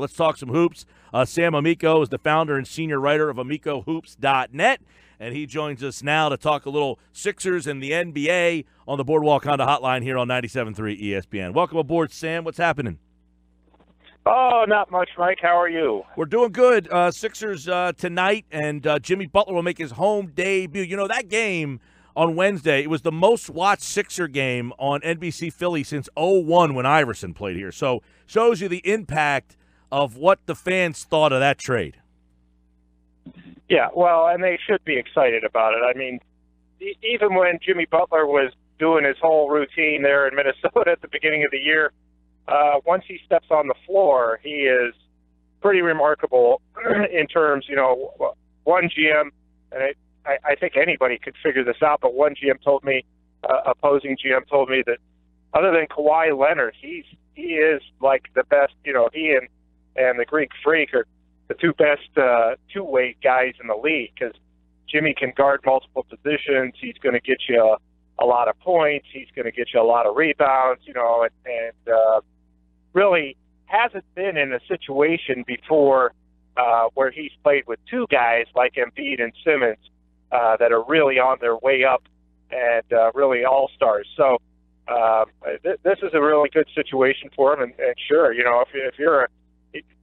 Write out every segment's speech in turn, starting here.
Let's talk some hoops. Sam Amico is the founder and senior writer of AmicoHoops.net, and he joins us now to talk a little Sixers and the NBA on the Boardwalk Honda Hotline here on 97.3 ESPN. Welcome aboard, Sam. What's happening? Oh, not much, Mike. How are you? We're doing good. Sixers tonight, and Jimmy Butler will make his home debut. You know, that game on Wednesday, it was the most-watched Sixer game on NBC Philly since 2001 when Iverson played here. So shows you the impact of what the fans thought of that trade. Yeah, well, and they should be excited about it. I mean, even when Jimmy Butler was doing his whole routine there in Minnesota at the beginning of the year, once he steps on the floor, he is pretty remarkable in terms, one GM, and I think anybody could figure this out, but one GM told me, opposing GM told me that other than Kawhi Leonard, he is like the best, he and the Greek Freak are the two best two-way guys in the league, because Jimmy can guard multiple positions. He's going to get you a lot of points. He's going to get you a lot of rebounds, and really hasn't been in a situation before where he's played with two guys like Embiid and Simmons that are really on their way up and really all-stars. So this is a really good situation for him. And sure, if you're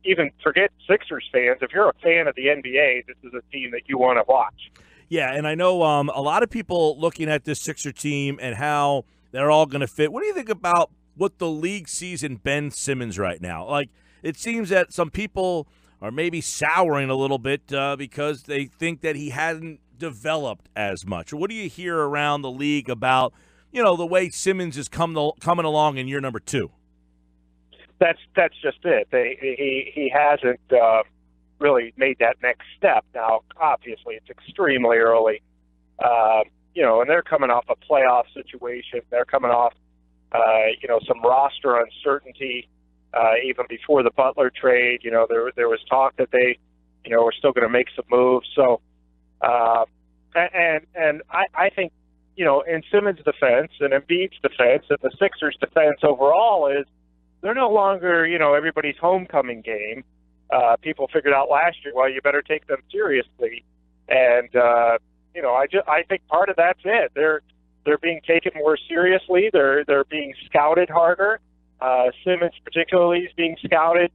even forget Sixers fans, if you're a fan of the NBA, this is a team that you want to watch. Yeah, and I know a lot of people looking at this Sixer team and how they're all going to fit. What do you think about what the league sees in Ben Simmons right now? Like, it seems that some people are maybe souring a little bit because they think that he hasn't developed as much. What do you hear around the league about, the way Simmons is coming along in year number 2? That's just it. He hasn't really made that next step. Now, obviously, it's extremely early, and they're coming off a playoff situation. They're coming off some roster uncertainty even before the Butler trade. There was talk that they, were still going to make some moves. So, and I think, in Simmons' defense and Embiid's defense and the Sixers' defense overall is they're no longer, everybody's homecoming game. People figured out last year, well, you better take them seriously. And, I think part of that's it. They're being taken more seriously. They're being scouted harder. Simmons particularly is being scouted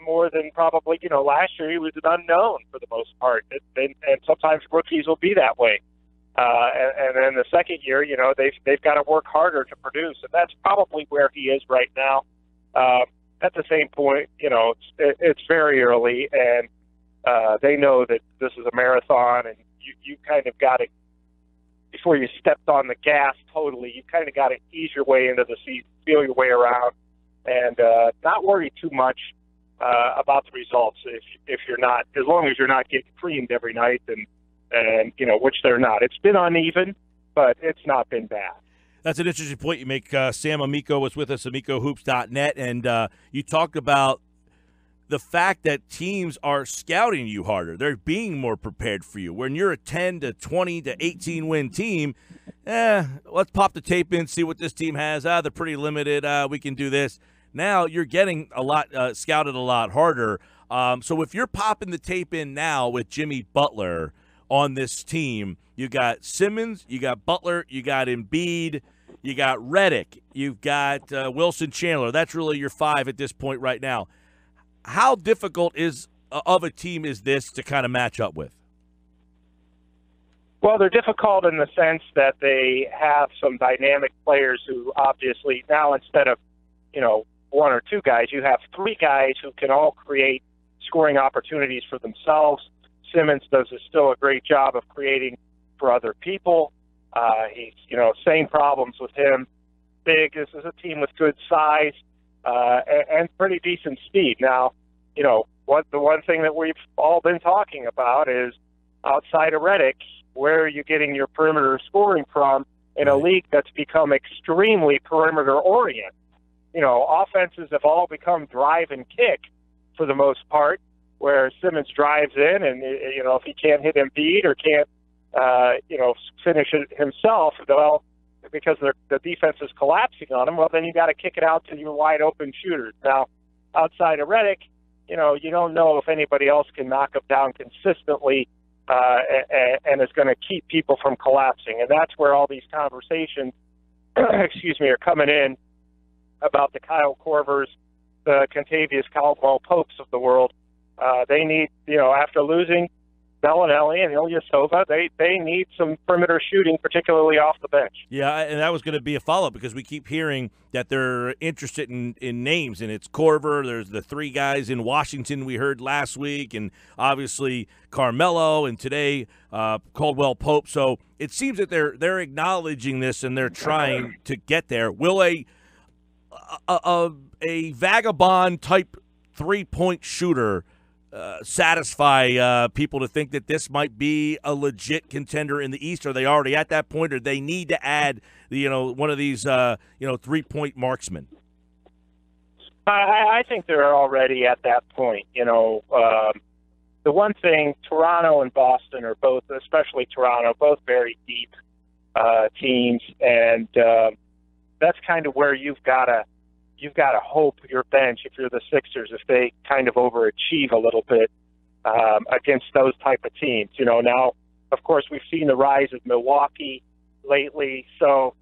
more than probably, last year he was an unknown for the most part. And sometimes rookies will be that way. And then the second year, they've got to work harder to produce. And that's probably where he is right now. At the same point, it's very early, and they know that this is a marathon, and you kind of got to, before you stepped on the gas totally, you kind of got to ease your way into the season, feel your way around, and not worry too much about the results if you're not, as long as you're not getting creamed every night, and which they're not. It's been uneven, but it's not been bad. That's an interesting point you make. Sam Amico was with us, AmicoHoops.net, and you talked about the fact that teams are scouting you harder. They're being more prepared for you. When you're a 10 to 20 to 18-win team, let's pop the tape in, see what this team has. They're pretty limited. We can do this. Now you're getting a lot scouted a lot harder. So if you're popping the tape in now with Jimmy Butler on this team, you got Simmons, you got Butler, you got Embiid, you got Redick, you've got Wilson Chandler. That's really your 5 at this point right now. How difficult of a team is this to kind of match up with? Well, they're difficult in the sense that they have some dynamic players who obviously now, instead of, 1 or 2 guys, you have 3 guys who can all create scoring opportunities for themselves. Simmons does still a great job of creating for other people. He's, same problems with him. Big. This is a team with good size and pretty decent speed. Now, the one thing that we've all been talking about is outside of Redick, where are you getting your perimeter scoring from in a league that's become extremely perimeter-oriented? Offenses have all become drive and kick for the most part, where Simmons drives in and, if he can't hit Embiid or can't, finish it himself, well, because the defense is collapsing on him, well, then you got to kick it out to your wide-open shooters. Now, outside of Redick, you don't know if anybody else can knock them down consistently and is going to keep people from collapsing. And that's where all these conversations, are coming in about the Kyle Korvers, the Kentavious Caldwell-Popes of the world. They need, after losing Bellinelli and Ilyasova, they need some perimeter shooting, particularly off the bench. Yeah, and that was going to be a follow-up because we keep hearing that they're interested in names, and it's Korver. There's the 3 guys in Washington we heard last week, and obviously Carmelo, and today Caldwell-Pope. So it seems that they're acknowledging this and they're trying to get there. Will a vagabond type 3-point shooter satisfy people to think that this might be a legit contender in the East? Are they already at that point, or they need to add one of these 3-point marksmen? I think they're already at that point. The one thing, Toronto and Boston are both, especially Toronto, both very deep teams, and that's kind of where you've got to hope your bench, if you're the Sixers, if they kind of overachieve a little bit against those type of teams. Now, of course, we've seen the rise of Milwaukee lately, so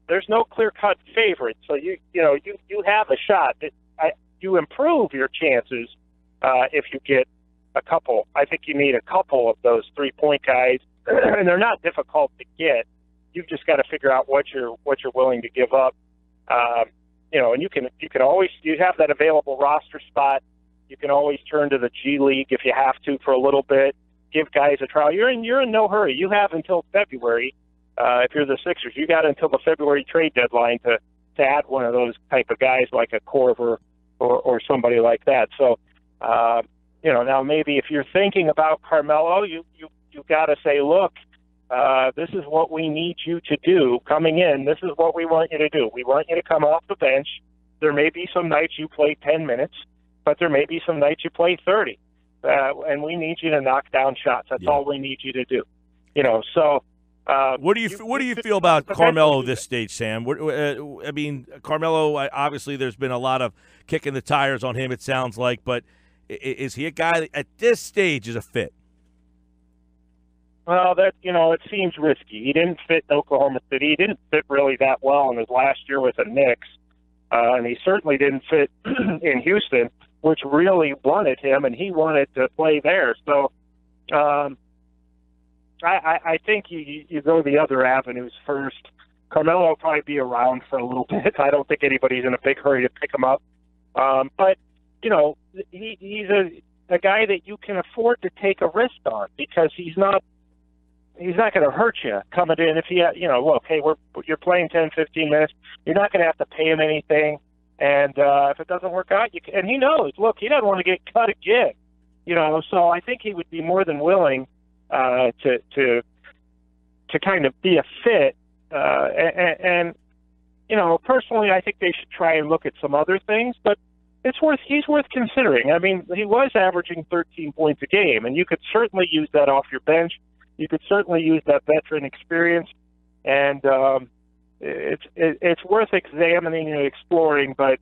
there's no clear-cut favorite. So you have a shot. You improve your chances if you get a couple. I think you need a couple of those 3-point guys, and they're not difficult to get. You've just got to figure out what you're willing to give up. And you can always, you have that available roster spot. You can always turn to the G League if you have to for a little bit. Give guys a trial. You're in no hurry. You have until February. If you're the Sixers, you got until the February trade deadline to add one of those type of guys like a Korver or somebody like that. So, now maybe if you're thinking about Carmelo, you got to say, look, this is what we need you to do coming in. This is what we want you to do. We want you to come off the bench. There may be some nights you play 10 minutes, but there may be some nights you play 30. And we need you to knock down shots. That's all we need you to do. So what do you feel about Carmelo this stage, Sam? Carmelo, obviously there's been a lot of kicking the tires on him, it sounds like, but is he a guy that at this stage is a fit? Well, it seems risky. He didn't fit in Oklahoma City. He didn't fit really that well in his last year with the Knicks. And he certainly didn't fit in Houston, which really wanted him, and he wanted to play there. So I think you go the other avenues first. Carmelo will probably be around for a little bit. I don't think anybody's in a big hurry to pick him up. But he's a guy that you can afford to take a risk on because he's not going to hurt you coming in. If you're playing 10, 15 minutes, you're not going to have to pay him anything. And if it doesn't work out, and he knows, look, he doesn't want to get cut again. So I think he would be more than willing to kind of be a fit. Personally, I think they should try and look at some other things, but he's worth considering. I mean, he was averaging 13 points a game, and you could certainly use that off your bench. You could certainly use that veteran experience, and it's worth examining and exploring. But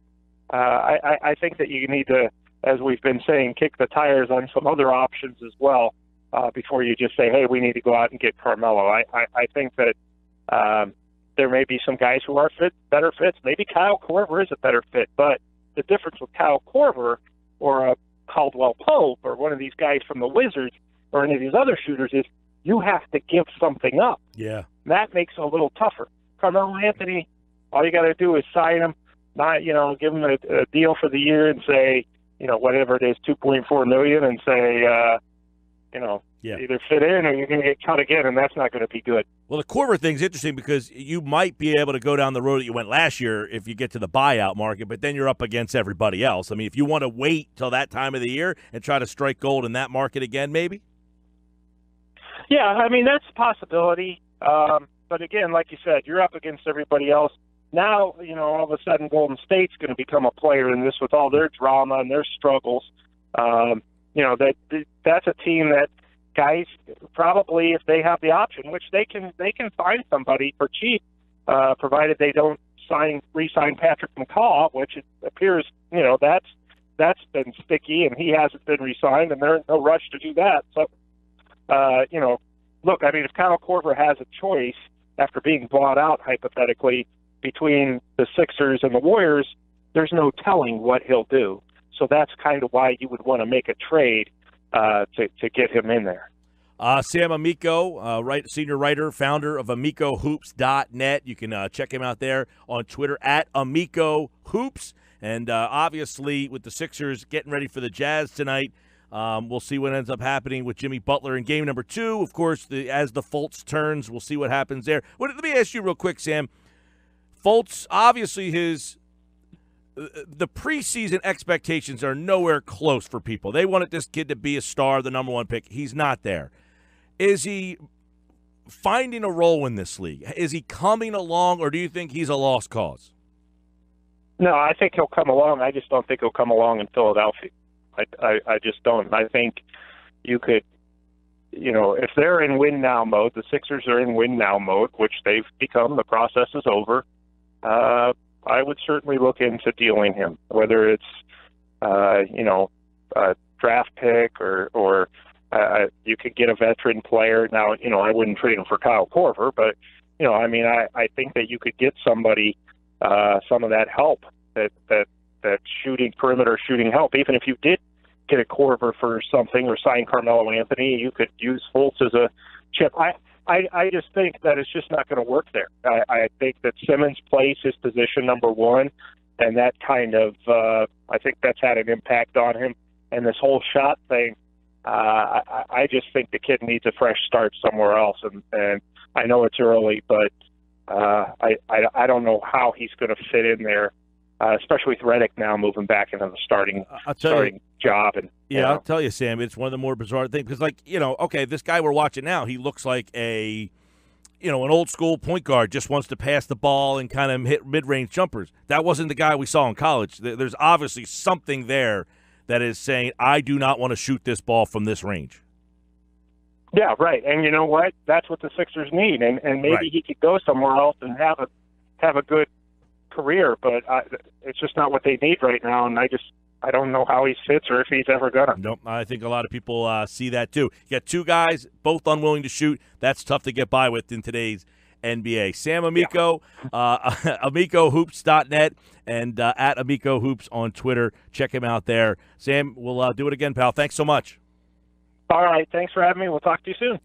I think that you need to, as we've been saying, kick the tires on some other options as well before you just say, hey, we need to go out and get Carmelo. I think that there may be some guys who are better fits. Maybe Kyle Korver is a better fit, but the difference with Kyle Korver or a Caldwell-Pope or one of these guys from the Wizards or any of these other shooters is you have to give something up. Yeah. That makes it a little tougher. Carmelo Anthony, all you got to do is sign him, give him a deal for the year and say, whatever it is, $2.4 million, and say, either fit in or you're going to get cut again, and that's not going to be good. Well, the Korver thing's interesting because you might be able to go down the road that you went last year if you get to the buyout market, but then you're up against everybody else. I mean, if you want to wait till that time of the year and try to strike gold in that market again, maybe? Yeah, I mean, that's a possibility. But again, like you said, you're up against everybody else. Now, all of a sudden Golden State's going to become a player in this with all their drama and their struggles. That's a team that guys probably, if they have the option, which they can find somebody for cheap, provided they don't re-sign Patrick McCaw, which it appears, that's been sticky, and he hasn't been re-signed, and they're in no rush to do that. So, look, I mean, if Kyle Korver has a choice after being bought out, hypothetically, between the Sixers and the Warriors, there's no telling what he'll do. So that's kind of why you would want to make a trade to get him in there. Sam Amico, senior writer, founder of AmicoHoops.net. You can check him out there on Twitter at AmicoHoops. And obviously, with the Sixers getting ready for the Jazz tonight, we'll see what ends up happening with Jimmy Butler in game number 2. Of course, as the Fultz turns, we'll see what happens there. Let me ask you real quick, Sam. Fultz, obviously, the preseason expectations are nowhere close for people. They wanted this kid to be a star, the number 1 pick. He's not there. Is he finding a role in this league? Is he coming along, or do you think he's a lost cause? No, I think he'll come along. I just don't think he'll come along in Philadelphia. I just don't. I think you could, if they're in win-now mode, the Sixers are in win-now mode, which they've become. The process is over. I would certainly look into dealing him, whether it's, a draft pick or you could get a veteran player. Now, I wouldn't trade him for Kyle Korver, but, I think that you could get somebody some of that help, that perimeter shooting help. Even if you did get a Korver for something or sign Carmelo Anthony, you could use Fultz as a chip. I just think that it's just not going to work there. I think that Simmons plays his position number 1, and that kind of I think that's had an impact on him. And this whole shot thing, I just think the kid needs a fresh start somewhere else. And I know it's early, but I don't know how he's going to fit in there, especially with Redick now moving back into the starting job. And I'll tell you, Sam, it's one of the more bizarre things because, this guy we're watching now, he looks like an old school point guard, just wants to pass the ball and kind of hit mid-range jumpers. That wasn't the guy we saw in college. There's obviously something there that is saying, I do not want to shoot this ball from this range. Yeah, right. And you know what? That's what the Sixers need. And maybe he could go somewhere else and have a good career, but it's just not what they need right now. And I don't know how he fits or if he's ever gonna. Nope. I think a lot of people see that too. You got 2 guys, both unwilling to shoot. That's tough to get by with in today's NBA. Sam Amico, AmicoHoops.net, and at AmicoHoops on Twitter. Check him out there. Sam, we'll do it again, pal. Thanks so much. All right. Thanks for having me. We'll talk to you soon.